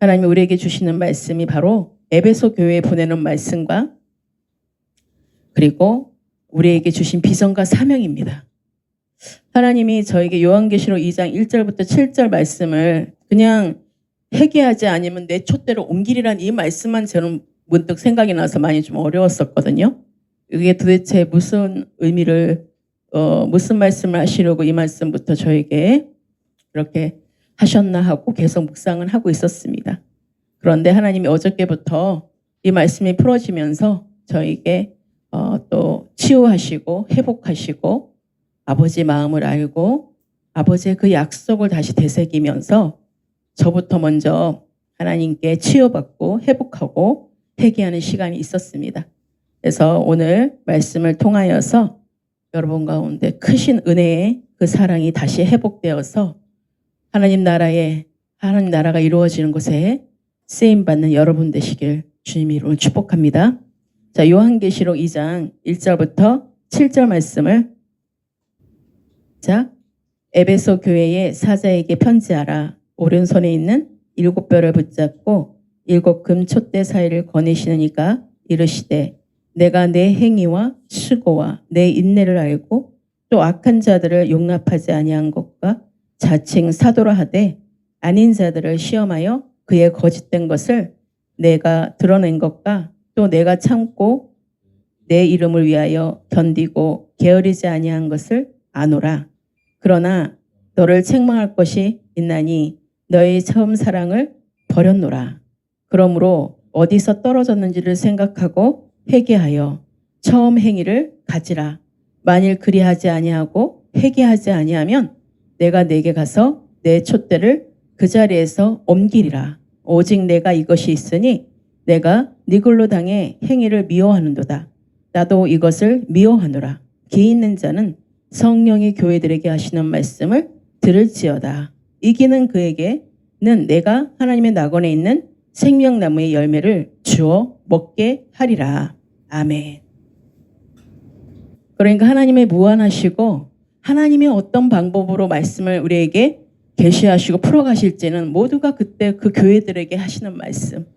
하나님이 우리에게 주시는 말씀이 바로 에베소 교회에 보내는 말씀과 그리고 우리에게 주신 비전과 사명입니다. 하나님이 저에게 요한계시록 2장 1절부터 7절 말씀을 그냥 회개하지 않으면 내 촛대로 옮기리란 이 말씀만 저는 문득 생각이 나서 많이 좀 어려웠었거든요. 이게 도대체 무슨 의미를 무슨 말씀을 하시려고 이 말씀부터 저에게 그렇게 하셨나 하고 계속 묵상을 하고 있었습니다. 그런데 하나님이 어저께부터 이 말씀이 풀어지면서 저에게 또 치유하시고 회복하시고 아버지 마음을 알고 아버지의 그 약속을 다시 되새기면서 저부터 먼저 하나님께 치유받고 회복하고 회개하는 시간이 있었습니다. 그래서 오늘 말씀을 통하여서 여러분 가운데 크신 은혜의 그 사랑이 다시 회복되어서 하나님 나라가 이루어지는 곳에 쓰임받는 여러분 되시길 주님의 이름으로 축복합니다. 자, 요한계시록 2장 1절부터 7절 말씀을 자, 에베소 교회의 사자에게 편지하라. 오른손에 있는 7뼈를 붙잡고 7금 촛대 사이를 거니시느니가 이르시되 내가 내 행위와 수고와 내 인내를 알고 또 악한 자들을 용납하지 아니한 것과 자칭 사도라 하되 아닌 자들을 시험하여 그의 거짓된 것을 내가 드러낸 것과 또 내가 참고 내 이름을 위하여 견디고 게으르지 아니한 것을 아노라. 그러나 너를 책망할 것이 있나니 너의 처음 사랑을 버렸노라. 그러므로 어디서 떨어졌는지를 생각하고 회개하여 처음 행위를 가지라. 만일 그리하지 아니하고 회개하지 아니하면 내가 내게 가서 내 촛대를 그 자리에서 옮기리라. 오직 내가 이것이 있으니 내가 네 글로 당해 행위를 미워하는도다. 나도 이것을 미워하노라. 기 있는 자는 성령이 교회들에게 하시는 말씀을 들을지어다. 이기는 그에게는 내가 하나님의 낙원에 있는 생명나무의 열매를 주어 먹게 하리라. 아멘. 그러니까 하나님의 무한하시고 하나님이 어떤 방법으로 말씀을 우리에게 계시하시고 풀어가실지는 모두가 그때 그 교회들에게 하시는 말씀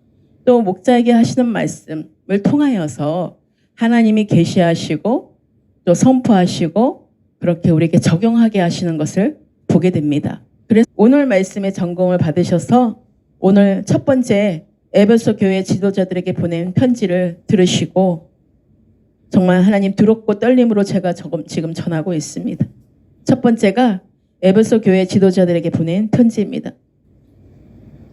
또 목자에게 하시는 말씀을 통하여서 하나님이 계시하시고 또 선포하시고 그렇게 우리에게 적용하게 하시는 것을 보게 됩니다. 그래서 오늘 말씀의 전공을 받으셔서 오늘 첫 번째 에베소 교회 지도자들에게 보낸 편지를 들으시고 정말 하나님 두렵고 떨림으로 제가 지금 전하고 있습니다. 첫 번째가 에베소 교회 지도자들에게 보낸 편지입니다.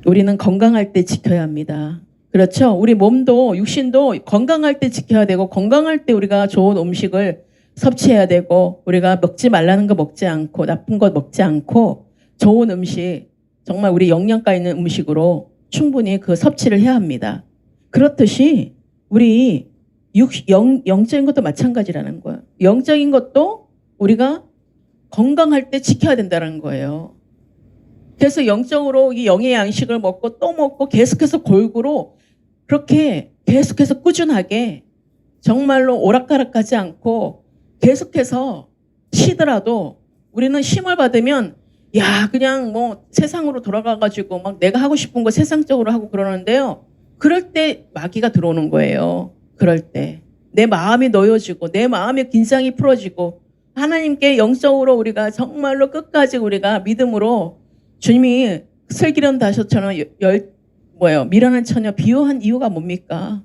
우리는 건강할 때 지켜야 합니다. 그렇죠? 우리 몸도 육신도 건강할 때 지켜야 되고 건강할 때 우리가 좋은 음식을 섭취해야 되고 우리가 먹지 말라는 거 먹지 않고 나쁜 것 먹지 않고 좋은 음식 정말 우리 영양가 있는 음식으로 충분히 그 섭취를 해야 합니다. 그렇듯이 우리 영적인 것도 마찬가지라는 거예요. 영적인 것도 우리가 건강할 때 지켜야 된다는 거예요. 그래서 영적으로 이 영의 양식을 먹고 또 먹고 계속해서 골고루 그렇게 계속해서 꾸준하게 정말로 오락가락하지 않고 계속해서 쉬더라도 우리는 쉼을 받으면 야 그냥 뭐 세상으로 돌아가가지고 막 내가 하고 싶은 거 세상적으로 하고 그러는데요. 그럴 때 마귀가 들어오는 거예요. 그럴 때 내 마음이 놓여지고 내 마음의 긴장이 풀어지고 하나님께 영적으로 우리가 정말로 끝까지 우리가 믿음으로 주님이 슬기로운 다섯처럼 미련한 처녀 비유한 이유가 뭡니까?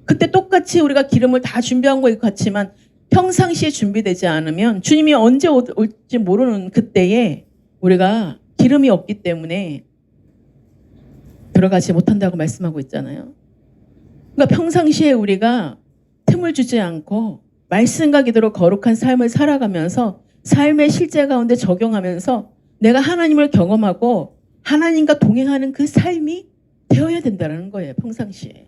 그때 똑같이 우리가 기름을 다 준비한 것 같지만 평상시에 준비되지 않으면 주님이 언제 올지 모르는 그때에 우리가 기름이 없기 때문에 들어가지 못한다고 말씀하고 있잖아요. 그러니까 평상시에 우리가 틈을 주지 않고 말씀과 기도로 거룩한 삶을 살아가면서 삶의 실제 가운데 적용하면서 내가 하나님을 경험하고 하나님과 동행하는 그 삶이 되어야 된다는 거예요. 평상시에.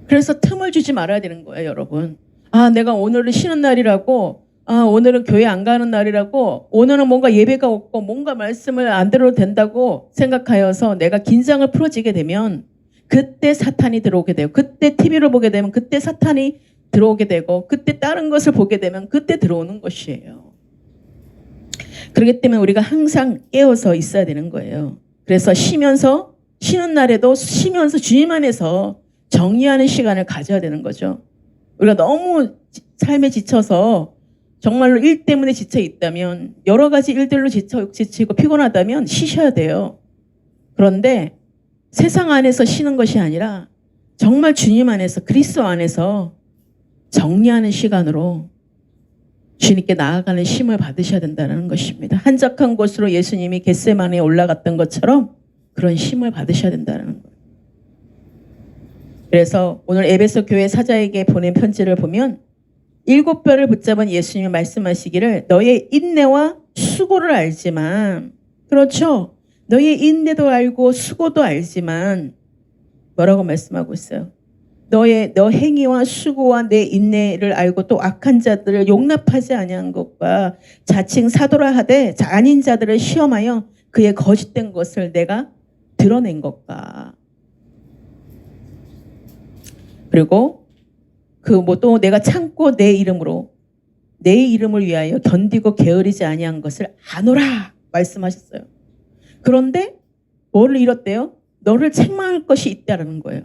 그래서 틈을 주지 말아야 되는 거예요. 여러분. 아 내가 오늘은 쉬는 날이라고 오늘은 교회 안 가는 날이라고 오늘은 뭔가 예배가 없고 뭔가 말씀을 안 들어도 된다고 생각하여서 내가 긴장을 풀어지게 되면 그때 사탄이 들어오게 돼요. 그때 TV를 보게 되면 그때 사탄이 들어오게 되고 그때 다른 것을 보게 되면 그때 들어오는 것이에요. 그렇기 때문에 우리가 항상 깨어서 있어야 되는 거예요. 그래서 쉬면서 쉬는 날에도 쉬면서 주님 안에서 정리하는 시간을 가져야 되는 거죠. 우리가 너무 삶에 지쳐서 정말로 일 때문에 지쳐 있다면, 여러 가지 일들로 지치고 피곤하다면 쉬셔야 돼요. 그런데 세상 안에서 쉬는 것이 아니라 정말 주님 안에서, 그리스도 안에서 정리하는 시간으로 주님께 나아가는 쉼을 받으셔야 된다는 것입니다. 한적한 곳으로 예수님이 겟세마네에 올라갔던 것처럼 그런 쉼을 받으셔야 된다는 거예요. 그래서 오늘 에베소 교회 사자에게 보낸 편지를 보면 7뼈를 붙잡은 예수님이 말씀하시기를 너의 인내와 수고를 알지만, 그렇죠? 너의 인내도 알고 수고도 알지만 뭐라고 말씀하고 있어요? 너 행위와 수고와 내 인내를 알고 또 악한 자들을 용납하지 아니한 것과 자칭 사도라 하되 아닌 자들을 시험하여 그의 거짓된 것을 내가 드러낸 것과, 그리고 또 내가 참고 내 이름을 위하여 견디고 게으르지 아니한 것을 아노라 말씀하셨어요. 그런데 뭐를 잃었대요? 너를 책망할 것이 있다라는 거예요.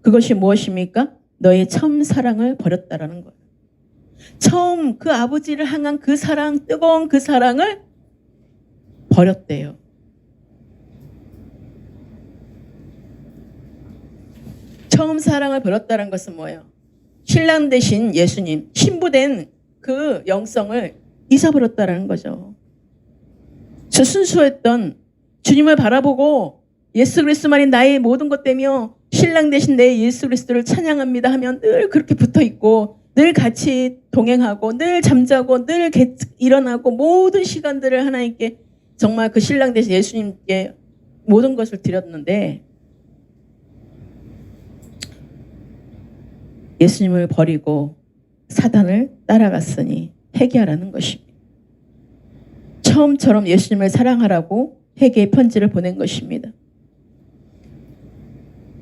그것이 무엇입니까? 너의 처음 사랑을 버렸다라는 거예요. 처음 그 아버지를 향한 그 사랑, 뜨거운 그 사랑을 버렸대요. 처음 사랑을 버렸다는 것은 뭐예요? 신랑 되신 예수님, 신부된 그 영성을 잊어버렸다는 거죠. 저 순수했던 주님을 바라보고 예수 그리스도만이 나의 모든 것 되며 신랑 되신 내 예수 그리스도를 찬양합니다 하면 늘 그렇게 붙어있고, 늘 같이 동행하고, 늘 잠자고, 늘 일어나고, 모든 시간들을 하나님께 정말 그 신랑 되신 예수님께 모든 것을 드렸는데, 예수님을 버리고 사단을 따라갔으니 회개하라는 것입니다. 처음처럼 예수님을 사랑하라고 회개의 편지를 보낸 것입니다.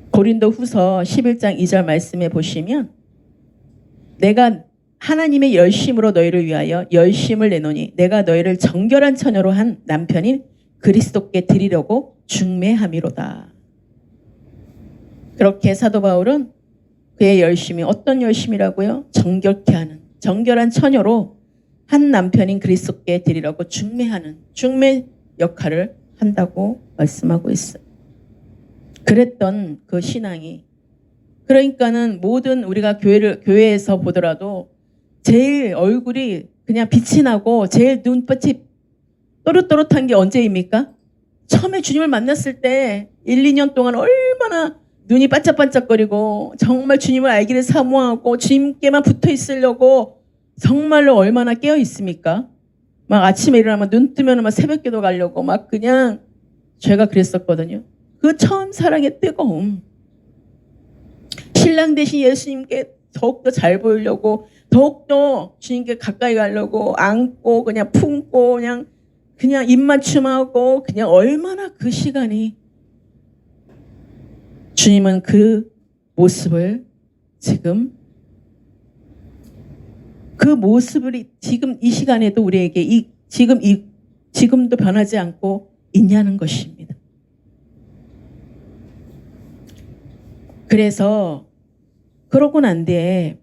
고린도 후서 11장 2절 말씀에 보시면 내가 하나님의 열심으로 너희를 위하여 열심을 내노니 내가 너희를 정결한 처녀로 한 남편인 그리스도께 드리려고 중매함이로다. 그렇게 사도 바울은 그의 열심이 어떤 열심이라고요? 정결케 하는, 정결한 처녀로 한 남편인 그리스도께 드리려고 중매하는, 중매 역할을 한다고 말씀하고 있어요. 그랬던 그 신앙이, 그러니까는 모든 우리가 교회에서 보더라도 제일 얼굴이 그냥 빛이 나고 제일 눈빛이 또렷또렷한 게 언제입니까? 처음에 주님을 만났을 때 1, 2년 동안 얼마나 눈이 반짝반짝거리고 정말 주님을 알기를 사모하고 주님께만 붙어 있으려고 정말로 얼마나 깨어 있습니까? 막 아침에 일어나면 눈 뜨면 막 새벽기도 가려고 막 그냥, 제가 그랬었거든요. 그 처음 사랑의 뜨거움, 신랑 되신 예수님께 더욱더 잘 보이려고, 더욱더 주님께 가까이 가려고 안고 그냥 품고 그냥 입맞춤하고 그냥 얼마나 그 시간이, 주님은 그 모습을 지금 이 시간에도 우리에게 지금도 변하지 않고 있냐는 것입니다. 그래서 그러고 난 뒤에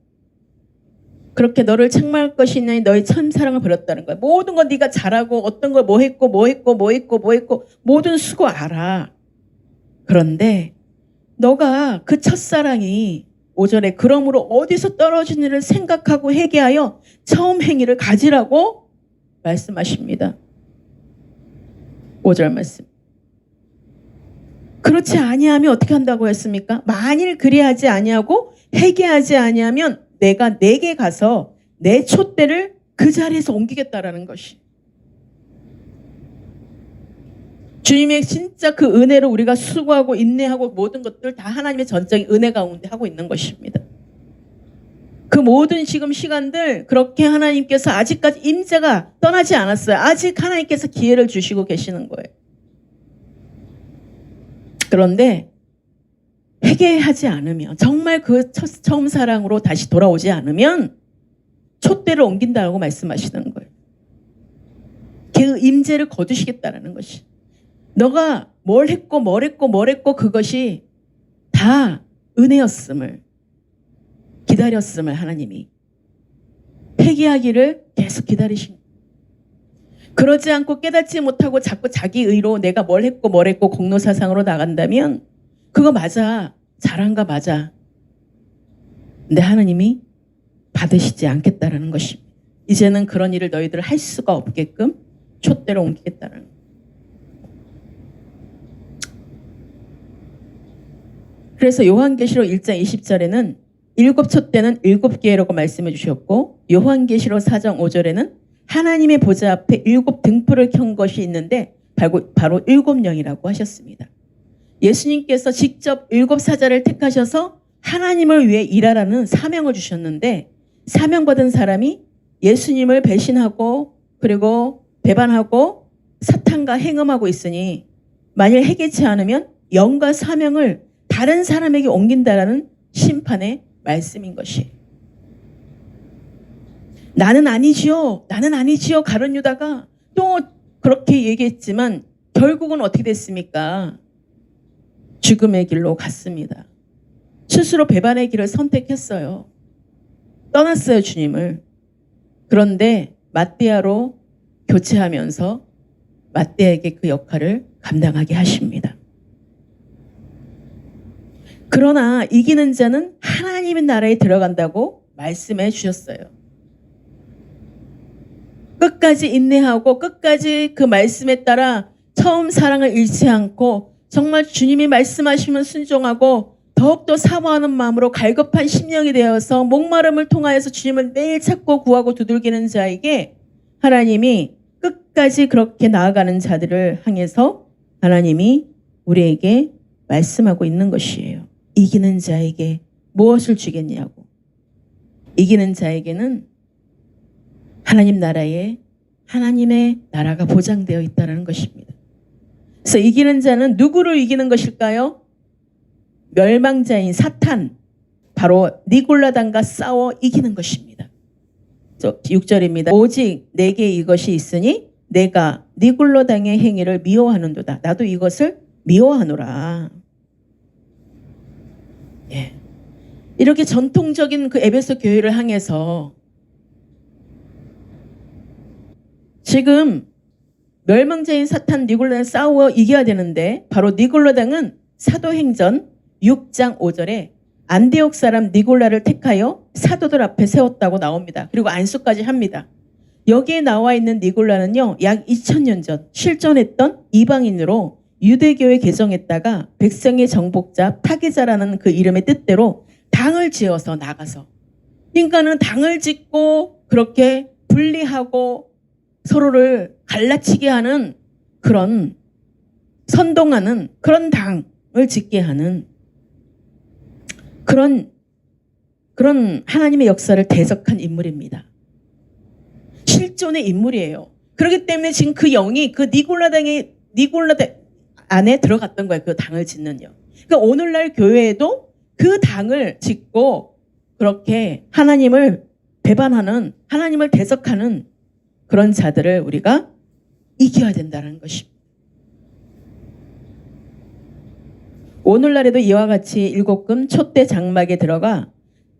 그렇게 너를 책망할 것이 있나니 너의 참 사랑을 버렸다는 거야. 모든 거 네가 잘하고 어떤 걸 뭐 했고 모든 수고 알아. 그런데 너가 그 첫사랑이 5절에 그러므로 어디서 떨어지는지를 생각하고 회개하여 처음 행위를 가지라고 말씀하십니다. 5절 말씀. 그렇지 아니하면 어떻게 한다고 했습니까? 만일 그리하지 아니하고 회개하지 아니하면 내가 내게 가서 내 촛대를 그 자리에서 옮기겠다라는 것이. 주님의 진짜 그 은혜로 우리가 수고하고 인내하고 모든 것들 다 하나님의 전적인 은혜 가운데 하고 있는 것입니다. 그 모든 지금 시간들 그렇게 하나님께서 아직까지 임재가 떠나지 않았어요. 아직 하나님께서 기회를 주시고 계시는 거예요. 그런데 회개하지 않으면, 정말 그 처음 사랑으로 다시 돌아오지 않으면 촛대를 옮긴다고 말씀하시는 거예요. 그 임재를 거두시겠다라는 것이. 너가 뭘 했고 그것이 다 은혜였음을 기다렸음을 하나님이 회개하기를 계속 기다리신 거예요. 그러지 않고 깨닫지 못하고 자꾸 자기 의로 내가 뭘 했고 공로사상으로 나간다면 그거 맞아. 잘한 거 맞아. 근데 하나님이 받으시지 않겠다라는 것입니다. 이제는 그런 일을 너희들 할 수가 없게끔 촛대로 옮기겠다는 거예요. 그래서 요한계시록 1장 20절에는 7촛대는 7개라고 말씀해 주셨고 요한계시록 4장 5절에는 하나님의 보좌 앞에 7등불을 켠 것이 있는데 바로 7영이라고 하셨습니다. 예수님께서 직접 7사자를 택하셔서 하나님을 위해 일하라는 사명을 주셨는데 사명받은 사람이 예수님을 배신하고 그리고 배반하고 사탄과 행음하고 있으니 만일 해결치 않으면 영과 사명을 다른 사람에게 옮긴다라는 심판의 말씀인 것이. 나는 아니지요. 가룟 유다가 또 그렇게 얘기했지만 결국은 어떻게 됐습니까? 죽음의 길로 갔습니다. 스스로 배반의 길을 선택했어요. 떠났어요, 주님을. 그런데 마띠아로 교체하면서 마띠아에게 그 역할을 감당하게 하십니다. 그러나 이기는 자는 하나님의 나라에 들어간다고 말씀해 주셨어요. 끝까지 인내하고 끝까지 그 말씀에 따라 처음 사랑을 잃지 않고 정말 주님이 말씀하시면 순종하고 더욱더 사모하는 마음으로 갈급한 심령이 되어서 목마름을 통하여서 주님을 매일 찾고 구하고 두들기는 자에게 하나님이 끝까지 그렇게 나아가는 자들을 향해서 하나님이 우리에게 말씀하고 있는 것이에요. 이기는 자에게 무엇을 주겠냐고. 이기는 자에게는 하나님의 나라가 보장되어 있다는 것입니다. 그래서 이기는 자는 누구를 이기는 것일까요? 멸망자인 사탄, 바로 니골라당과 싸워 이기는 것입니다. 6절입니다. 오직 내게 이것이 있으니 내가 니골라당의 행위를 미워하는도다. 나도 이것을 미워하노라. 예. 이렇게 전통적인 그 에베소 교회를 향해서 지금 멸망자인 사탄 니골라당 싸워 이겨야 되는데 바로 니골라당은 사도행전 6장 5절에 안디옥 사람 니골라를 택하여 사도들 앞에 세웠다고 나옵니다. 그리고 안수까지 합니다. 여기에 나와 있는 니골라는요. 약 2000년 전 실존했던 이방인으로 유대교에 개정했다가 백성의 정복자 파괴자라는 그 이름의 뜻대로 당을 지어서 나가서 그러니까는 당을 짓고 그렇게 분리하고 서로를 갈라치게 하는 그런 선동하는 그런 당을 짓게 하는 그런 하나님의 역사를 대적한 인물입니다. 실존의 인물이에요. 그렇기 때문에 지금 그 영이 그 니골라당 안에 들어갔던 거예요. 그 당을 짓는요. 그러니까 오늘날 교회에도 그 당을 짓고 그렇게 하나님을 배반하는 하나님을 대적하는 그런 자들을 우리가 이겨야 된다는 것입니다. 오늘날에도 이와 같이 7금 촛대 장막에 들어가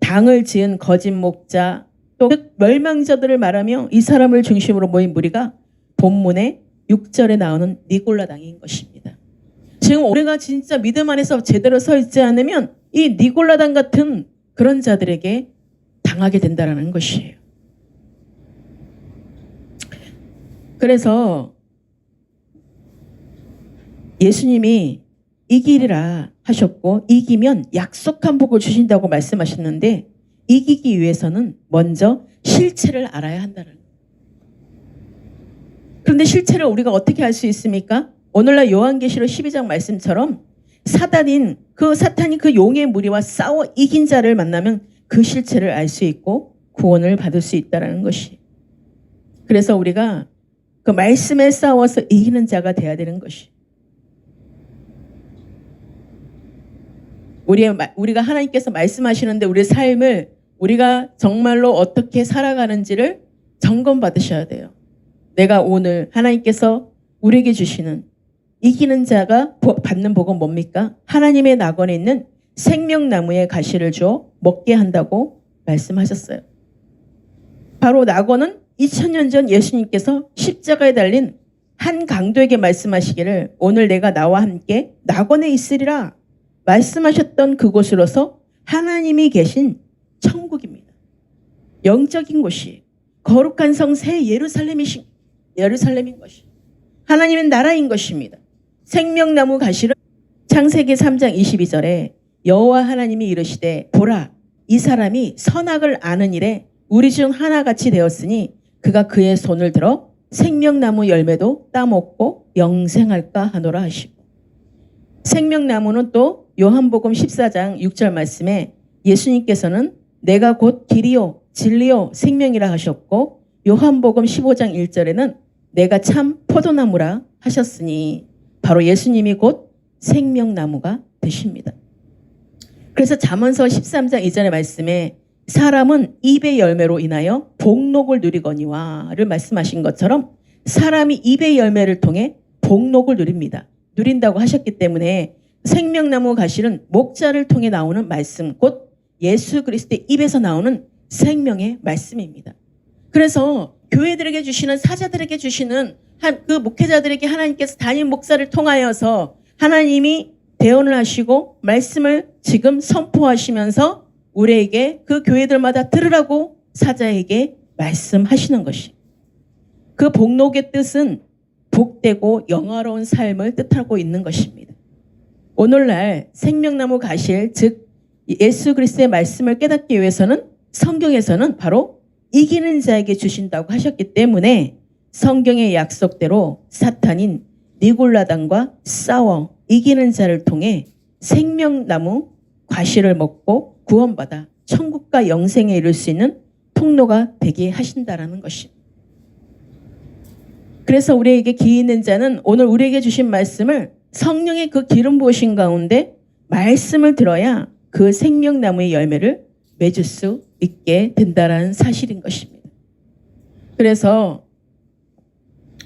당을 지은 거짓 목자 또 멸망자들을 말하며 이 사람을 중심으로 모인 무리가 본문의 6절에 나오는 니골라당인 것입니다. 지금 우리가 진짜 믿음 안에서 제대로 서 있지 않으면 이 니골라당 같은 그런 자들에게 당하게 된다는 것이에요. 그래서 예수님이 이기리라 하셨고 이기면 약속한 복을 주신다고 말씀하셨는데 이기기 위해서는 먼저 실체를 알아야 한다는 거예요. 그런데 실체를 우리가 어떻게 알 수 있습니까? 오늘날 요한계시록 12장 말씀처럼 사탄이 그 용의 무리와 싸워 이긴 자를 만나면 그 실체를 알 수 있고 구원을 받을 수 있다는 것이. 그래서 우리가 그 말씀에 싸워서 이기는 자가 돼야 되는 것이. 우리가 하나님께서 말씀하시는데 우리의 삶을 우리가 정말로 어떻게 살아가는지를 점검 받으셔야 돼요. 내가 오늘 하나님께서 우리에게 주시는 이기는 자가 받는 복은 뭡니까? 하나님의 낙원에 있는 생명나무의 가시를 주어 먹게 한다고 말씀하셨어요. 바로 낙원은 2000년 전 예수님께서 십자가에 달린 한 강도에게 말씀하시기를 오늘 내가 나와 함께 낙원에 있으리라 말씀하셨던 그곳으로서 하나님이 계신 천국입니다. 영적인 곳이 거룩한 성 새 예루살렘인 것이 하나님의 나라인 것입니다. 생명나무 가시를 창세기 3장 22절에 여호와 하나님이 이르시되 보라 이 사람이 선악을 아는 일에 우리 중 하나같이 되었으니 그가 그의 손을 들어 생명나무 열매도 따먹고 영생할까 하노라 하시고 생명나무는 또 요한복음 14장 6절 말씀에 예수님께서는 내가 곧 길이요 진리요 생명이라 하셨고 요한복음 15장 1절에는 내가 참 포도나무라 하셨으니 바로 예수님이 곧 생명나무가 되십니다. 그래서 잠언서 13장 2절의 말씀에 사람은 입의 열매로 인하여 복록을 누리거니와를 말씀하신 것처럼 사람이 입의 열매를 통해 복록을 누립니다. 누린다고 하셨기 때문에 생명나무 가시는 목자를 통해 나오는 말씀 곧 예수 그리스도의 입에서 나오는 생명의 말씀입니다. 그래서 교회들에게 주시는 사자들에게 주시는 그 목회자들에게 하나님께서 담임 목사를 통하여서 하나님이 대언을 하시고 말씀을 지금 선포하시면서 우리에게 그 교회들마다 들으라고 사자에게 말씀하시는 것이 그 복록의 뜻은 복되고 영화로운 삶을 뜻하고 있는 것입니다. 오늘날 생명나무 가실 즉 예수 그리스도의 말씀을 깨닫기 위해서는 성경에서는 바로 이기는 자에게 주신다고 하셨기 때문에 성경의 약속대로 사탄인 니골라당과 싸워 이기는 자를 통해 생명나무 과실을 먹고 구원받아 천국과 영생에 이를 수 있는 통로가 되게 하신다라는 것입니다. 그래서 우리에게 기 있는 자는 오늘 우리에게 주신 말씀을 성령의 그 기름 부으신 가운데 말씀을 들어야 그 생명나무의 열매를 맺을 수 있게 된다라는 사실인 것입니다. 그래서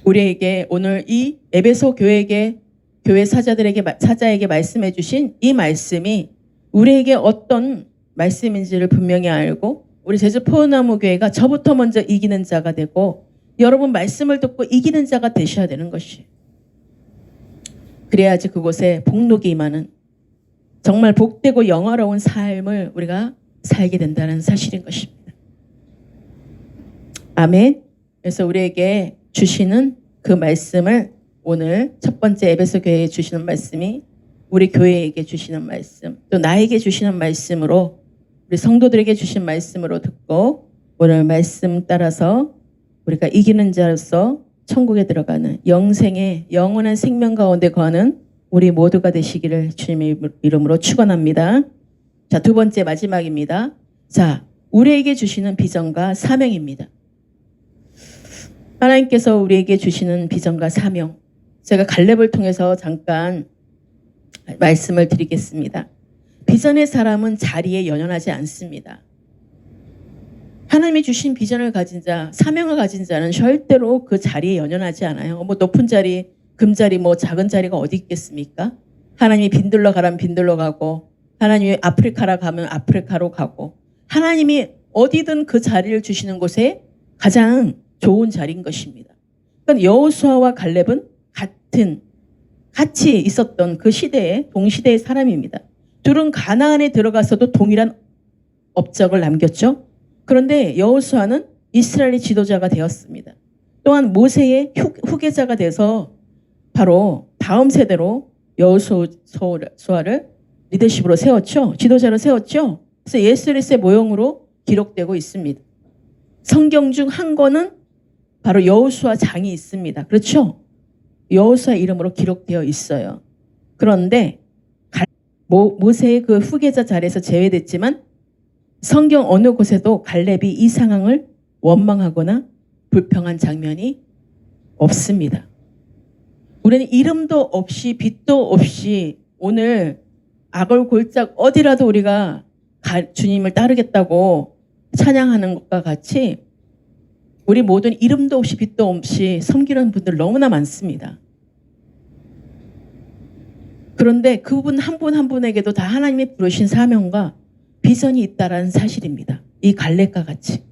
우리에게 오늘 이 에베소 교회 사자에게 말씀해 주신 이 말씀이 우리에게 어떤 말씀인지를 분명히 알고 우리 제주 포도나무 교회가 저부터 먼저 이기는 자가 되고 여러분 말씀을 듣고 이기는 자가 되셔야 되는 것이에요. 그래야지 그곳에 복록이 임하는 정말 복되고 영화로운 삶을 우리가 살게 된다는 사실인 것입니다. 아멘. 그래서 우리에게 주시는 그 말씀을 오늘 첫 번째 에베소 교회에 주시는 말씀이 우리 교회에게 주시는 말씀 또 나에게 주시는 말씀으로 우리 성도들에게 주신 말씀으로 듣고 오늘 말씀 따라서 우리가 이기는 자로서 천국에 들어가는 영생의 영원한 생명 가운데 거하는 우리 모두가 되시기를 주님의 이름으로 축원합니다. 자, 두 번째 마지막입니다. 자, 우리에게 주시는 비전과 사명입니다. 하나님께서 우리에게 주시는 비전과 사명. 제가 갈렙을 통해서 잠깐 말씀을 드리겠습니다. 비전의 사람은 자리에 연연하지 않습니다. 하나님이 주신 비전을 가진 자, 사명을 가진 자는 절대로 그 자리에 연연하지 않아요. 뭐 높은 자리, 금자리, 뭐 작은 자리가 어디 있겠습니까? 하나님이 빈들러 가라면 빈들러 가고 하나님이 아프리카라 가면 아프리카로 가고 하나님이 어디든 그 자리를 주시는 곳에 가장 좋은 자리인 것입니다. 그러니까 여호수아와 갈렙은 같이 있었던 그 시대의 동시대의 사람입니다. 둘은 가나안에 들어가서도 동일한 업적을 남겼죠. 그런데 여호수아는 이스라엘의 지도자가 되었습니다. 또한 모세의 후계자가 돼서 바로 다음 세대로 여호수아를 리더십으로 세웠죠. 지도자로 세웠죠. 그래서 예수 그리스도의 모형으로 기록되고 있습니다. 성경 중 한 권은 바로 여호수아 장이 있습니다. 그렇죠? 여호수아 이름으로 기록되어 있어요. 그런데 모세의 그 후계자 자리에서 제외됐지만 성경 어느 곳에도 갈렙이 이 상황을 원망하거나 불평한 장면이 없습니다. 우리는 이름도 없이 빛도 없이 오늘 아골골짝 어디라도 우리가 주님을 따르겠다고 찬양하는 것과 같이 우리 모든 이름도 없이 빛도 없이 섬기는 분들 너무나 많습니다. 그런데 그분 한 분 한 분에게도 다 하나님이 부르신 사명과 비전이 있다라는 사실입니다. 이 갈렙과 같이.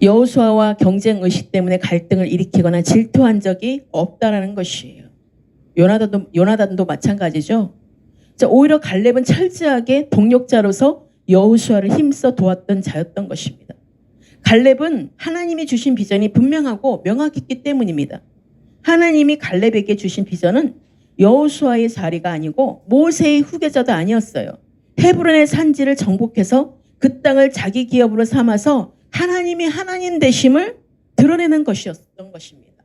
여호수아와 경쟁 의식 때문에 갈등을 일으키거나 질투한 적이 없다라는 것이에요. 요나단도 마찬가지죠. 오히려 갈렙은 철저하게 동력자로서 여호수아를 힘써 도왔던 자였던 것입니다. 갈렙은 하나님이 주신 비전이 분명하고 명확했기 때문입니다. 하나님이 갈렙에게 주신 비전은 여호수아의 자리가 아니고 모세의 후계자도 아니었어요. 헤브론의 산지를 정복해서 그 땅을 자기 기업으로 삼아서 하나님이 하나님 되심을 드러내는 것이었던 것입니다.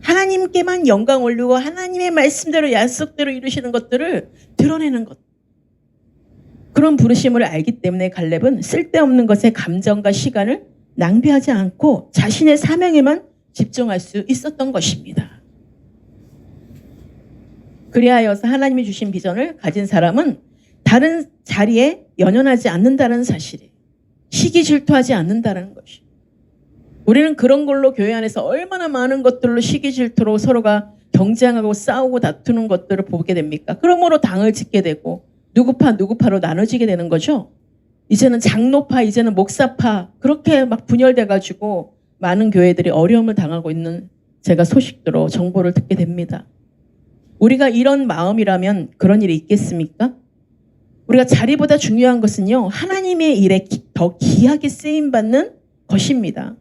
하나님께만 영광 올리고 하나님의 말씀대로 약속대로 이루시는 것들을 드러내는 것. 그런 부르심을 알기 때문에 갈렙은 쓸데없는 것에 감정과 시간을 낭비하지 않고 자신의 사명에만 집중할 수 있었던 것입니다. 그리하여서 하나님이 주신 비전을 가진 사람은 다른 자리에 연연하지 않는다는 사실이에요. 시기 질투하지 않는다는 것이. 우리는 그런 걸로 교회 안에서 얼마나 많은 것들로 시기 질투로 서로가 경쟁하고 싸우고 다투는 것들을 보게 됩니까? 그러므로 당을 짓게 되고 누구파로 나눠지게 되는 거죠. 이제는 장로파, 이제는 목사파 그렇게 막 분열돼 가지고 많은 교회들이 어려움을 당하고 있는 제가 소식들로 정보를 듣게 됩니다. 우리가 이런 마음이라면 그런 일이 있겠습니까? 우리가 자리보다 중요한 것은요. 하나님의 일에 더 귀하게 쓰임받는 것입니다.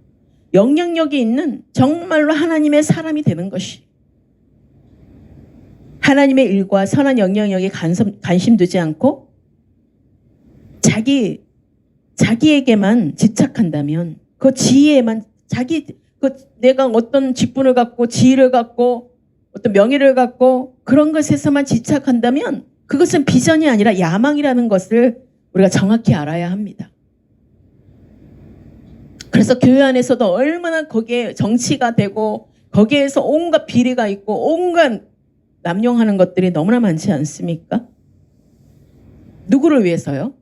영향력이 있는 정말로 하나님의 사람이 되는 것이. 하나님의 일과 선한 영향력에 관심 두지 않고 자기에게만 집착한다면 그 지혜에만 내가 어떤 직분을 갖고 지위를 갖고 어떤 명예를 갖고 그런 것에서만 집착한다면 그것은 비전이 아니라 야망이라는 것을 우리가 정확히 알아야 합니다. 그래서 교회 안에서도 얼마나 거기에 정치가 되고 거기에서 온갖 비리가 있고 온갖 남용하는 것들이 너무나 많지 않습니까? 누구를 위해서요?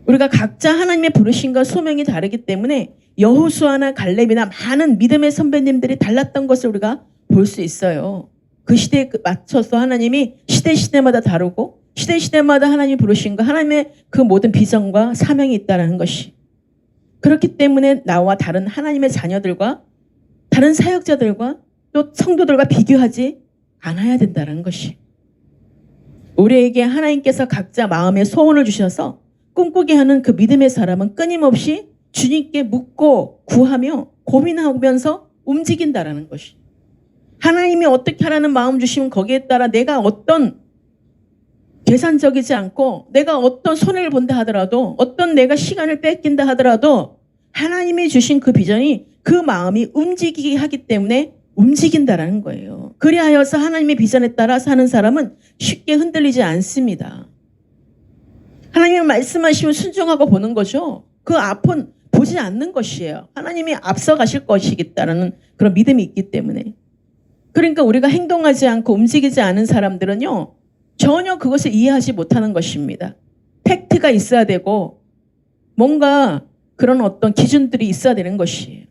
우리가 각자 하나님의 부르심과 소명이 다르기 때문에 여호수아나 갈렙이나 많은 믿음의 선배님들이 달랐던 것을 우리가 볼 수 있어요. 그 시대에 맞춰서 하나님이 시대마다 다르고 시대마다 하나님이 부르신 거 하나님의 그 모든 비전과 사명이 있다는 것이. 그렇기 때문에 나와 다른 하나님의 자녀들과 다른 사역자들과 또 성도들과 비교하지 않아야 된다는 것이. 우리에게 하나님께서 각자 마음의 소원을 주셔서 꿈꾸게 하는 그 믿음의 사람은 끊임없이 주님께 묻고 구하며 고민하면서 움직인다라는 것이. 하나님이 어떻게 하라는 마음 주시면 거기에 따라 내가 어떤 계산적이지 않고 내가 어떤 손해를 본다 하더라도 어떤 내가 시간을 뺏긴다 하더라도 하나님이 주신 그 비전이 그 마음이 움직이게 하기 때문에 움직인다라는 거예요. 그리하여서 하나님의 비전에 따라 사는 사람은 쉽게 흔들리지 않습니다. 하나님이 말씀하시면 순종하고 보는 거죠. 그 앞은 보지 않는 것이에요. 하나님이 앞서가실 것이겠다라는 그런 믿음이 있기 때문에. 그러니까 우리가 행동하지 않고 움직이지 않은 사람들은요. 전혀 그것을 이해하지 못하는 것입니다. 팩트가 있어야 되고 뭔가 그런 어떤 기준들이 있어야 되는 것이에요.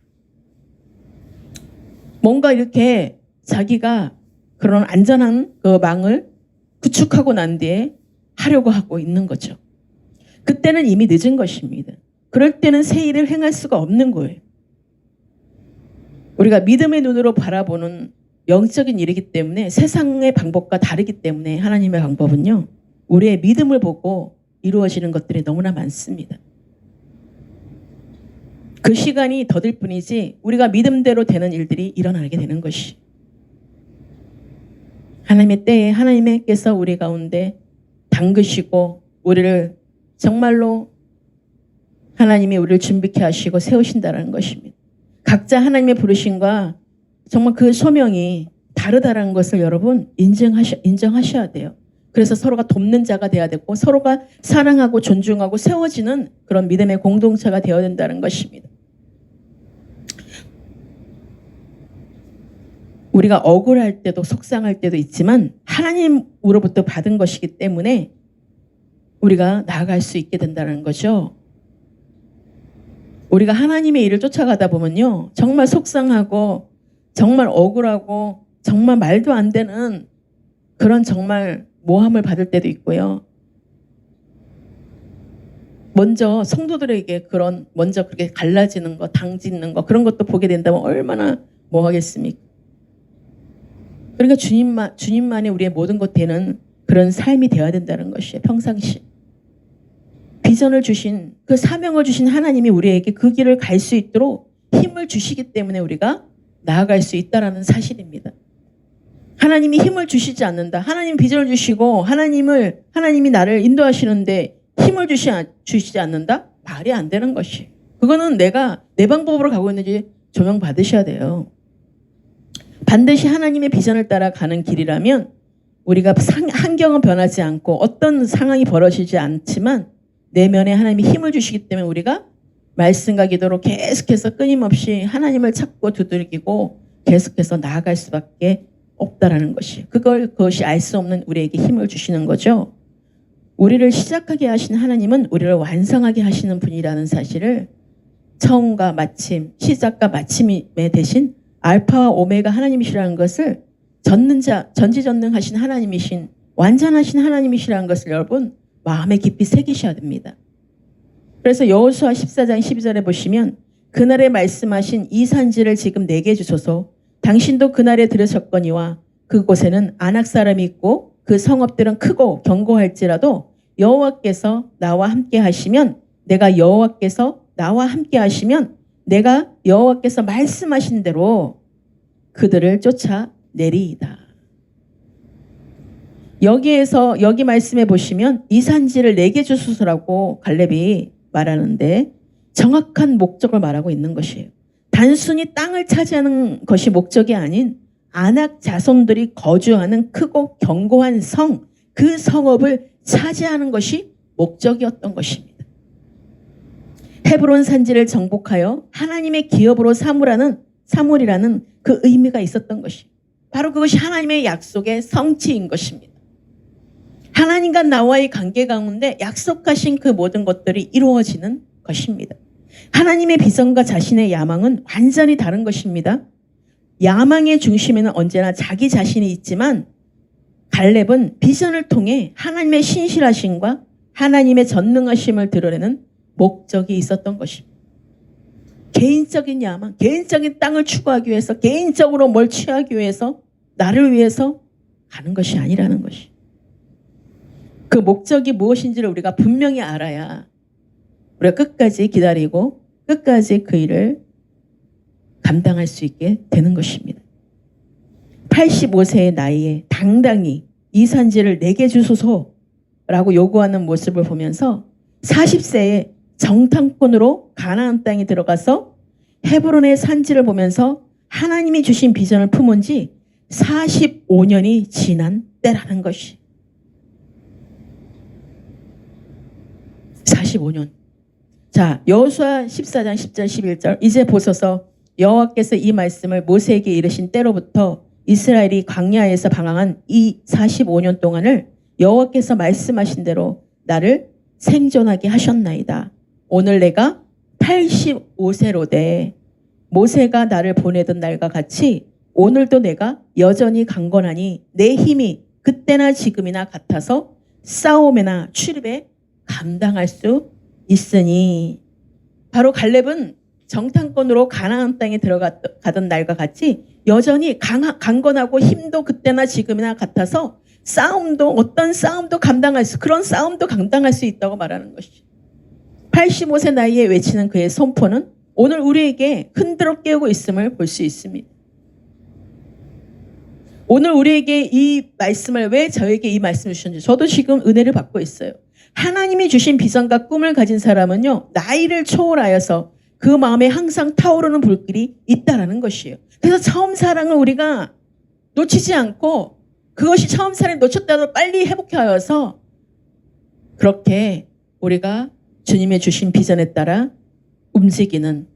뭔가 이렇게 자기가 그런 안전한 그 망을 구축하고 난 뒤에 하려고 하고 있는 거죠. 그때는 이미 늦은 것입니다. 그럴 때는 새 일을 행할 수가 없는 거예요. 우리가 믿음의 눈으로 바라보는 영적인 일이기 때문에 세상의 방법과 다르기 때문에 하나님의 방법은요. 우리의 믿음을 보고 이루어지는 것들이 너무나 많습니다. 그 시간이 더딜 뿐이지 우리가 믿음대로 되는 일들이 일어나게 되는 것이. 하나님의 때에 하나님께서 우리 가운데 담그시고 우리를 정말로 하나님이 우리를 준비케 하시고 세우신다는 것입니다. 각자 하나님의 부르심과 정말 그 소명이 다르다는 것을 여러분 인정하셔야 돼요. 그래서 서로가 돕는 자가 돼야 되고 서로가 사랑하고 존중하고 세워지는 그런 믿음의 공동체가 되어야 된다는 것입니다. 우리가 억울할 때도 속상할 때도 있지만 하나님으로부터 받은 것이기 때문에 우리가 나아갈 수 있게 된다는 거죠. 우리가 하나님의 일을 쫓아가다 보면요. 정말 속상하고 정말 억울하고 정말 말도 안 되는 그런 정말 모함을 받을 때도 있고요. 먼저 성도들에게 먼저 그렇게 갈라지는 거, 당짓는 거, 그런 것도 보게 된다면 얼마나 뭐하겠습니까? 그러니까 주님만이 우리의 모든 것 되는 그런 삶이 되어야 된다는 것이에요. 평상시. 비전을 주신, 그 사명을 주신 하나님이 우리에게 그 길을 갈 수 있도록 힘을 주시기 때문에 우리가 나아갈 수 있다는 사실입니다. 하나님이 힘을 주시지 않는다. 하나님 비전을 주시고 하나님이 나를 인도하시는데 힘을 주시지 않는다? 말이 안 되는 것이. 그거는 내가 내 방법으로 가고 있는지 조명받으셔야 돼요. 반드시 하나님의 비전을 따라 가는 길이라면 우리가 환경은 변하지 않고 어떤 상황이 벌어지지 않지만 내면에 하나님이 힘을 주시기 때문에 우리가 말씀과 기도로 계속해서 끊임없이 하나님을 찾고 두들기고 계속해서 나아갈 수밖에 없다라는 것이. 그것이 알 수 없는 우리에게 힘을 주시는 거죠. 우리를 시작하게 하신 하나님은 우리를 완성하게 하시는 분이라는 사실을 처음과 마침, 시작과 마침에 대신 알파와 오메가 하나님이시라는 것을 전지전능하신 하나님이신, 완전하신 하나님이시라는 것을 여러분 마음에 깊이 새기셔야 됩니다. 그래서 여호수아 14장 12절에 보시면 그날에 말씀하신 이 산지를 지금 내게 주소서. 당신도 그날에 들으셨거니와 그곳에는 아낙 사람이 있고 그 성읍들은 크고 견고할지라도 여호와께서 나와 함께 하시면 내가 여호와께서 말씀하신 대로 그들을 쫓아내리이다. 여기 말씀해 보시면 이 산지를 내게 주소서라고 갈렙이 말하는데 정확한 목적을 말하고 있는 것이에요. 단순히 땅을 차지하는 것이 목적이 아닌 아낙 자손들이 거주하는 크고 견고한 성, 그 성읍을 차지하는 것이 목적이었던 것입니다. 헤브론 산지를 정복하여 하나님의 기업으로 사물이라는 그 의미가 있었던 것이 바로 그것이 하나님의 약속의 성취인 것입니다. 하나님과 나와의 관계 가운데 약속하신 그 모든 것들이 이루어지는 것입니다. 하나님의 비전과 자신의 야망은 완전히 다른 것입니다. 야망의 중심에는 언제나 자기 자신이 있지만 갈렙은 비전을 통해 하나님의 신실하심과 하나님의 전능하심을 드러내는 목적이 있었던 것입니다. 개인적인 야망, 개인적인 땅을 추구하기 위해서, 개인적으로 뭘 취하기 위해서, 나를 위해서 가는 것이 아니라는 것이. 그 목적이 무엇인지를 우리가 분명히 알아야 우리가 끝까지 기다리고 끝까지 그 일을 감당할 수 있게 되는 것입니다. 85세의 나이에 당당히 이 산지를 내게 주소서라고 요구하는 모습을 보면서 40세에 정탐꾼으로 가나안 땅에 들어가서 헤브론의 산지를 보면서 하나님이 주신 비전을 품은 지 45년이 지난 때라는 것이. 45년. 자, 여호수아 14장 10절 11절 이제 보소서 여호와께서 이 말씀을 모세에게 이르신 때로부터 이스라엘이 광야에서 방황한 이 45년 동안을 여호와께서 말씀하신 대로 나를 생존하게 하셨나이다. 오늘 내가 85세로 돼 모세가 나를 보내던 날과 같이 오늘도 내가 여전히 강건하니 내 힘이 그때나 지금이나 같아서 싸움이나 출입에 감당할 수 있으니. 바로 갈렙은 정탐꾼으로 가나안 땅에 들어가던 날과 같이 여전히 강건하고 힘도 그때나 지금이나 같아서 어떤 싸움도 그런 싸움도 감당할 수 있다고 말하는 것이죠. 85세 나이에 외치는 그의 선포는 오늘 우리에게 흔들어 깨우고 있음을 볼 수 있습니다. 오늘 우리에게 이 말씀을 왜 저에게 이 말씀을 주셨는지 저도 지금 은혜를 받고 있어요. 하나님이 주신 비전과 꿈을 가진 사람은요, 나이를 초월하여서 그 마음에 항상 타오르는 불길이 있다라는 것이에요. 그래서 처음 사랑을 우리가 놓치지 않고 그것이 처음 사랑을 놓쳤다도 빨리 회복하여서 그렇게 우리가 주님의 주신 비전에 따라 움직이는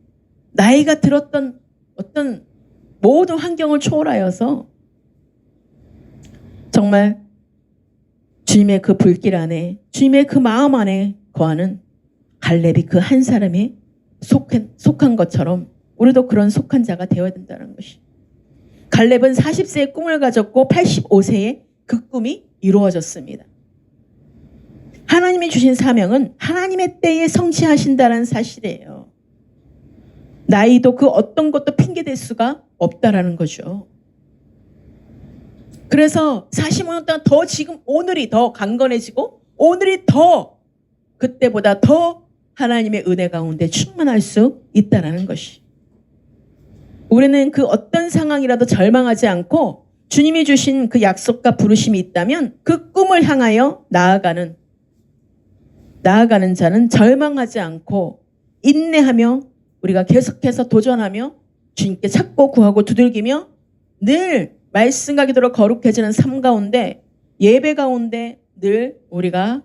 나이가 들었던 어떤 모든 환경을 초월하여서 정말 주님의 그 불길 안에 주님의 그 마음 안에 거하는 갈렙이 그 한 사람에 속한 것처럼 우리도 그런 속한 자가 되어야 된다는 것이. 갈렙은 40세에 꿈을 가졌고 85세에 그 꿈이 이루어졌습니다. 하나님이 주신 사명은 하나님의 때에 성취하신다는 사실이에요. 나이도 그 어떤 것도 핑계댈 수가 없다라는 거죠. 그래서 45년 동안 더 지금 오늘이 더 강건해지고 오늘이 더 그때보다 더 하나님의 은혜 가운데 충만할 수 있다는 것이. 우리는 그 어떤 상황이라도 절망하지 않고 주님이 주신 그 약속과 부르심이 있다면 그 꿈을 향하여 나아가는 자는 절망하지 않고 인내하며 우리가 계속해서 도전하며 주님께 찾고 구하고 두들기며 늘 말씀과 기도로 거룩해지는 삶 가운데 예배 가운데 늘 우리가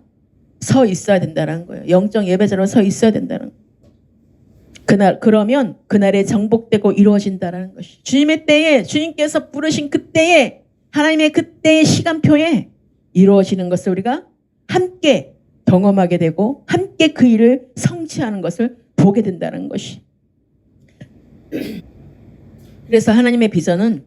서 있어야 된다는 거예요. 영적 예배자로 서 있어야 된다는 거예요. 그러면 그날에 정복되고 이루어진다는 것이. 주님의 때에 주님께서 부르신 그때에 하나님의 그때의 시간표에 이루어지는 것을 우리가 함께 경험하게 되고 함께 그 일을 성취하는 것을 보게 된다는 것이. 그래서 하나님의 비전은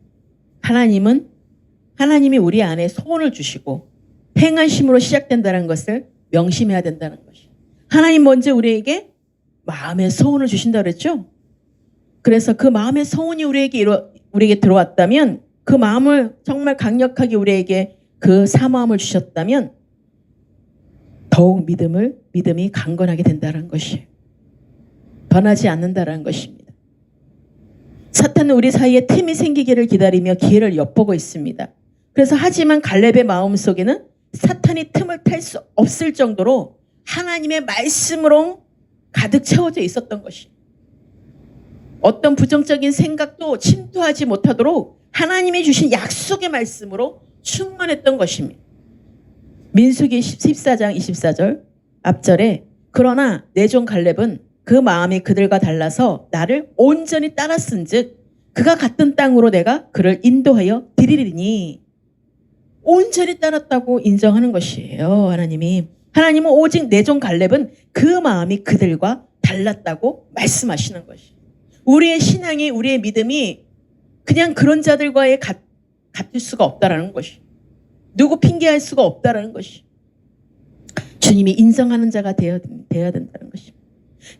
하나님이 우리 안에 소원을 주시고 행하심으로 시작된다는 것을 명심해야 된다는 것이. 하나님 먼저 우리에게 마음의 소원을 주신다 그랬죠. 그래서 그 마음의 소원이 우리에게 들어왔다면 그 마음을 정말 강력하게 우리에게 그 사모함을 주셨다면 더욱 믿음이 강건하게 된다는 것이. 변하지 않는다는 것입니다. 사탄은 우리 사이에 틈이 생기기를 기다리며 기회를 엿보고 있습니다. 그래서 하지만 갈렙의 마음속에는 사탄이 틈을 탈 수 없을 정도로 하나님의 말씀으로 가득 채워져 있었던 것이. 어떤 부정적인 생각도 침투하지 못하도록 하나님이 주신 약속의 말씀으로 충만했던 것입니다. 민수기 14장 24절 앞절에 그러나 내 종 갈렙은 그 마음이 그들과 달라서 나를 온전히 따랐은즉 그가 갔던 땅으로 내가 그를 인도하여 드리리니. 온전히 따랐다고 인정하는 것이에요. 하나님은 오직 내 종 갈렙은 그 마음이 그들과 달랐다고 말씀하시는 것이. 우리의 신앙이 우리의 믿음이 그냥 그런 자들과의 같을 수가 없다라는 것이. 누구 핑계할 수가 없다라는 것이. 주님이 인정하는 자가 되어야 된다는 것입니다.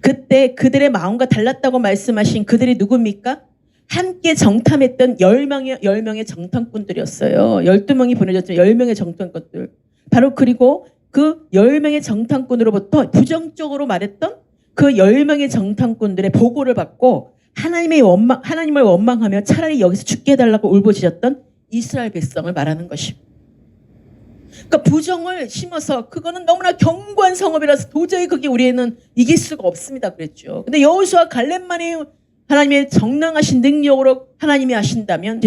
그때 그들의 마음과 달랐다고 말씀하신 그들이 누굽니까? 함께 정탐했던 10명의 정탐꾼들이었어요. 12명이 보내졌죠. 10명의 정탐꾼들. 바로 그리고 그 10명의 정탐꾼으로부터 부정적으로 말했던 그 10명의 정탐꾼들의 보고를 받고 하나님을 원망하며 차라리 여기서 죽게 해달라고 울부짖었던 이스라엘 백성을 말하는 것입니다. 그러니까 부정을 심어서 그거는 너무나 견고한 성읍이라서 도저히 그게 우리에는 이길 수가 없습니다 그랬죠. 근데 여호수아 갈렙만이 하나님의 정당하신 능력으로 하나님이 하신다면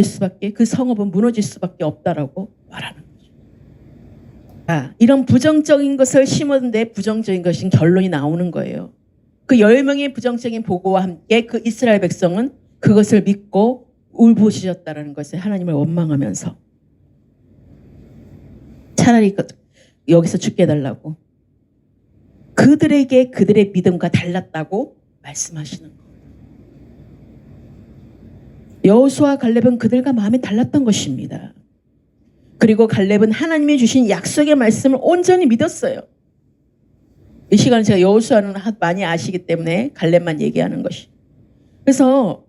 그 성읍은 무너질 수밖에 없다라고 말하는 거죠. 이런 부정적인 것을 심었는데 부정적인 것인 결론이 나오는 거예요. 그 10명의 부정적인 보고와 함께 그 이스라엘 백성은 그것을 믿고 울부짖었다라는 것을 하나님을 원망하면서 차라리 여기서 죽게 해달라고 그들에게 그들의 믿음과 달랐다고 말씀하시는 거예요. 여호수아 갈렙은 그들과 마음이 달랐던 것입니다. 그리고 갈렙은 하나님이 주신 약속의 말씀을 온전히 믿었어요. 이 시간에 제가 여호수아는 많이 아시기 때문에 갈렙만 얘기하는 것이. 그래서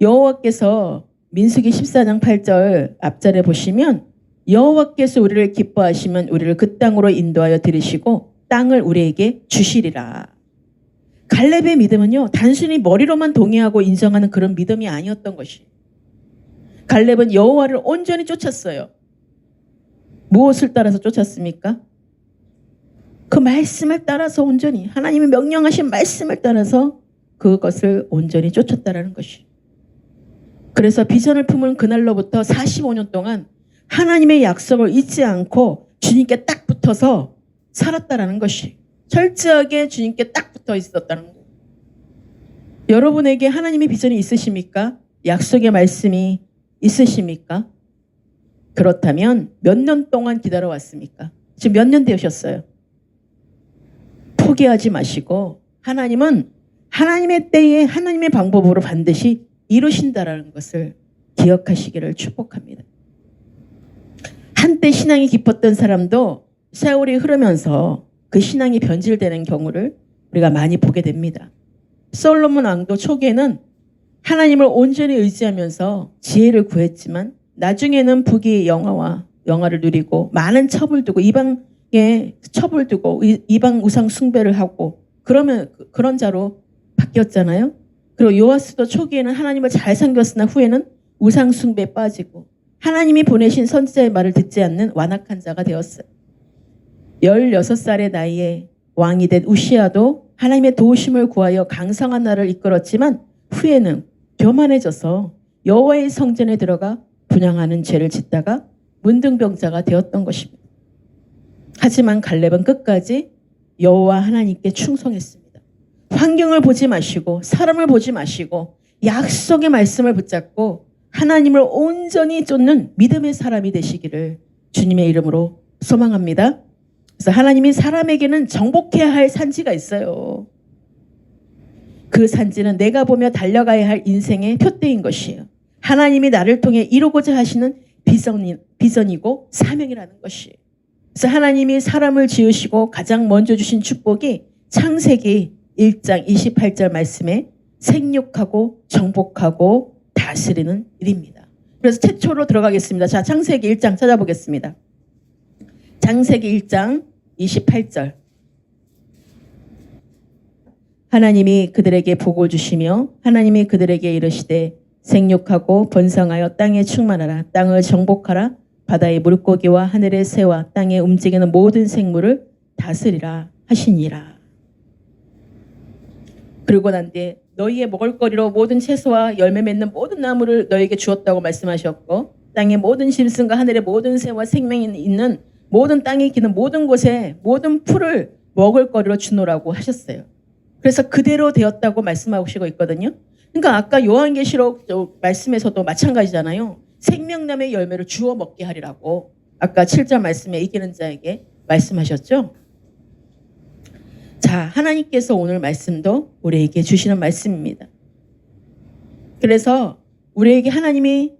여호와께서 민수기 14장 8절 앞절에 보시면 여호와께서 우리를 기뻐하시면 우리를 그 땅으로 인도하여 들이시고 땅을 우리에게 주시리라. 갈렙의 믿음은요, 단순히 머리로만 동의하고 인정하는 그런 믿음이 아니었던 것이. 갈렙은 여호와를 온전히 쫓았어요. 무엇을 따라서 쫓았습니까? 그 말씀을 따라서 온전히 하나님이 명령하신 말씀을 따라서 그것을 온전히 쫓았다라는 것이. 그래서 비전을 품은 그날로부터 45년 동안 하나님의 약속을 잊지 않고 주님께 딱 붙어서 살았다라는 것이. 철저하게 주님께 딱 붙어 있었다는 거예요. 여러분에게 하나님의 비전이 있으십니까? 약속의 말씀이 있으십니까? 그렇다면 몇 년 동안 기다려왔습니까? 지금 몇 년 되셨어요? 포기하지 마시고 하나님은 하나님의 때에 하나님의 방법으로 반드시 이루신다라는 것을 기억하시기를 축복합니다. 한때 신앙이 깊었던 사람도 세월이 흐르면서 그 신앙이 변질되는 경우를 우리가 많이 보게 됩니다. 솔로몬 왕도 초기에는 하나님을 온전히 의지하면서 지혜를 구했지만 나중에는 부귀 영화를 누리고 많은 첩을 두고 이방에 첩을 두고 이방 우상 숭배를 하고 그런 자로 바뀌었잖아요. 그리고 요아스도 초기에는 하나님을 잘 섬겼으나 후에는 우상 숭배에 빠지고 하나님이 보내신 선지자의 말을 듣지 않는 완악한 자가 되었어요. 16살의 나이에 왕이 된 우시아도 하나님의 도우심을 구하여 강성한 나라를 이끌었지만 후에는 교만해져서 여호와의 성전에 들어가 분향하는 죄를 짓다가 문둥병자가 되었던 것입니다. 하지만 갈렙은 끝까지 여호와 하나님께 충성했습니다. 환경을 보지 마시고 사람을 보지 마시고 약속의 말씀을 붙잡고 하나님을 온전히 쫓는 믿음의 사람이 되시기를 주님의 이름으로 소망합니다. 그래서 하나님이 사람에게는 정복해야 할 산지가 있어요. 그 산지는 내가 보며 달려가야 할 인생의 표대인 것이에요. 하나님이 나를 통해 이루고자 하시는 비전이고 사명이라는 것이에요. 그래서 하나님이 사람을 지으시고 가장 먼저 주신 축복이 창세기 1장 28절 말씀에 생육하고 정복하고 다스리는 일입니다. 그래서 최초로 들어가겠습니다. 자, 창세기 1장 찾아보겠습니다. 창세기 1장 28절. 하나님이 그들에게 복을 주시며 하나님이 그들에게 이르시되 생육하고 번성하여 땅에 충만하라. 땅을 정복하라. 바다의 물고기와 하늘의 새와 땅에 움직이는 모든 생물을 다스리라 하시니라. 그러고 난 뒤에 너희의 먹을거리로 모든 채소와 열매 맺는 모든 나무를 너희에게 주었다고 말씀하셨고 땅의 모든 짐승과 하늘의 모든 새와 생명이 있는 모든 땅에 기는 모든 곳에 모든 풀을 먹을거리로 주노라고 하셨어요. 그래서 그대로 되었다고 말씀하시고 있거든요. 그러니까 아까 요한계시록 말씀에서도 마찬가지잖아요. 생명나무의 열매를 주워 먹게 하리라고 아까 7절 말씀에 이기는 자에게 말씀하셨죠. 자, 하나님께서 오늘 말씀도 우리에게 주시는 말씀입니다. 그래서 우리에게 하나님이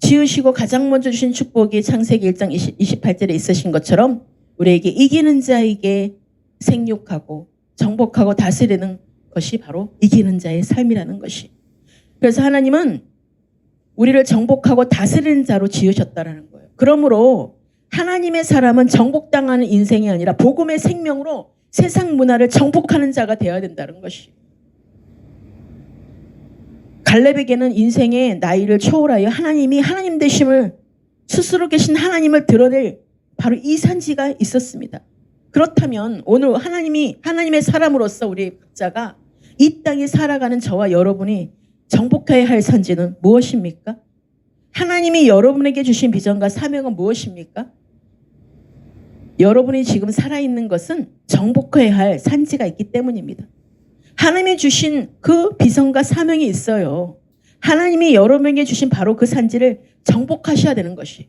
지으시고 가장 먼저 주신 축복이 창세기 1장 28절에 있으신 것처럼 우리에게 이기는 자에게 생육하고 정복하고 다스리는 것이 바로 이기는 자의 삶이라는 것이. 그래서 하나님은 우리를 정복하고 다스리는 자로 지으셨다는 거예요. 그러므로 하나님의 사람은 정복당하는 인생이 아니라 복음의 생명으로 세상 문화를 정복하는 자가 되어야 된다는 것이. 갈렙에게는 인생의 나이를 초월하여 하나님이 하나님 되심을 스스로 계신 하나님을 드러낼 바로 이 산지가 있었습니다. 그렇다면 오늘 하나님의 사람으로서 우리 각자가 이 땅에 살아가는 저와 여러분이 정복해야 할 산지는 무엇입니까? 하나님이 여러분에게 주신 비전과 사명은 무엇입니까? 여러분이 지금 살아있는 것은 정복해야 할 산지가 있기 때문입니다. 하나님이 주신 그 비전과 사명이 있어요. 하나님이 여러분에게 주신 바로 그 산지를 정복하셔야 되는 것이.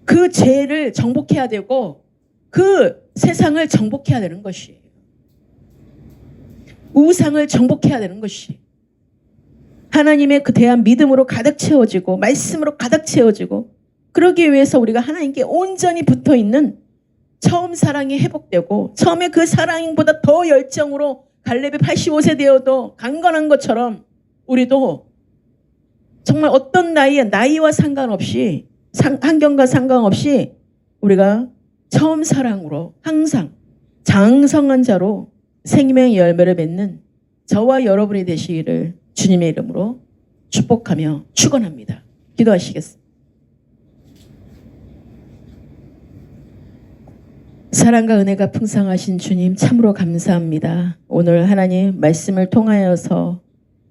그 죄를 정복해야 되고 그 세상을 정복해야 되는 것이에요. 우상을 정복해야 되는 것이. 하나님의 그 대한 믿음으로 가득 채워지고 말씀으로 가득 채워지고 그러기 위해서 우리가 하나님께 온전히 붙어있는 처음 사랑이 회복되고 처음에 그 사랑보다 더 열정으로 갈렙이 85세 되어도 강건한 것처럼 우리도 정말 어떤 나이와 상관없이 환경과 상관없이 우리가 처음 사랑으로 항상 장성한 자로 생명의 열매를 맺는 저와 여러분이 되시기를 주님의 이름으로 축복하며 축원합니다. 기도하시겠습니다. 사랑과 은혜가 풍성하신 주님 참으로 감사합니다. 오늘 하나님 말씀을 통하여서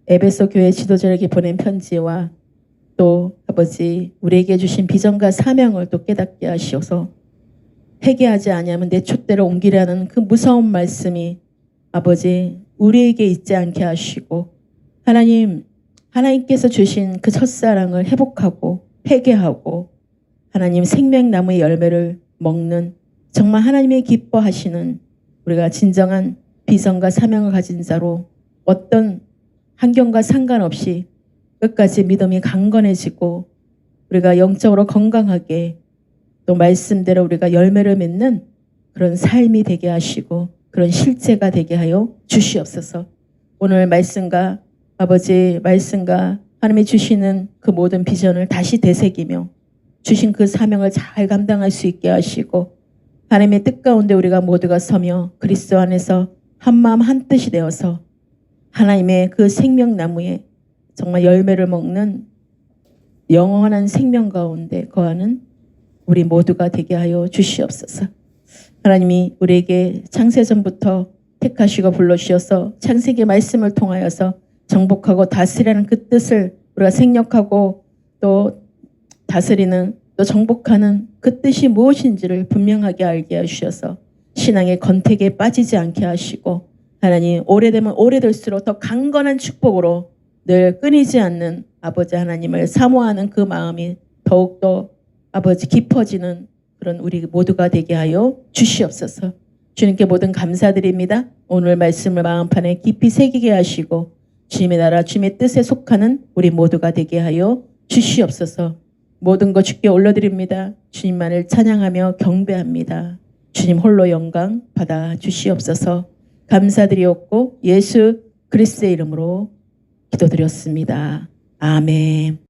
에베소 교회 지도자에게 보낸 편지와 또 아버지 우리에게 주신 비전과 사명을 또 깨닫게 하시어서 회개하지 아니하면 내 촛대로 옮기라는 그 무서운 말씀이 아버지 우리에게 있지 않게 하시고 하나님께서 주신 그 첫사랑을 회복하고 회개하고 하나님 생명나무의 열매를 먹는 정말 하나님의 기뻐하시는 우리가 진정한 비전과 사명을 가진 자로 어떤 환경과 상관없이 끝까지 믿음이 강건해지고 우리가 영적으로 건강하게 또 말씀대로 우리가 열매를 맺는 그런 삶이 되게 하시고 그런 실제가 되게 하여 주시옵소서. 오늘 말씀과 아버지 말씀과 하나님이 주시는 그 모든 비전을 다시 되새기며 주신 그 사명을 잘 감당할 수 있게 하시고 하나님의 뜻 가운데 우리가 모두가 서며 그리스도 안에서 한마음 한뜻이 되어서 하나님의 그 생명나무에 정말 열매를 먹는 영원한 생명 가운데 거하는 우리 모두가 되게 하여 주시옵소서. 하나님이 우리에게 창세전부터 택하시고 불러주셔서 창세기 말씀을 통하여서 정복하고 다스리는 그 뜻을 우리가 생략하고 또 다스리는 또 정복하는 그 뜻이 무엇인지를 분명하게 알게 하셔서 신앙의 건택에 빠지지 않게 하시고 하나님 오래되면 오래될수록 더 강건한 축복으로 늘 끊이지 않는 아버지 하나님을 사모하는 그 마음이 더욱더 아버지 깊어지는 그런 우리 모두가 되게 하여 주시옵소서. 주님께 모든 감사드립니다. 오늘 말씀을 마음판에 깊이 새기게 하시고 주님의 나라 주님의 뜻에 속하는 우리 모두가 되게 하여 주시옵소서. 모든 것 주께 올려드립니다. 주님만을 찬양하며 경배합니다. 주님 홀로 영광 받아 주시옵소서. 감사드리옵고 예수 그리스도의 이름으로 기도드렸습니다. 아멘.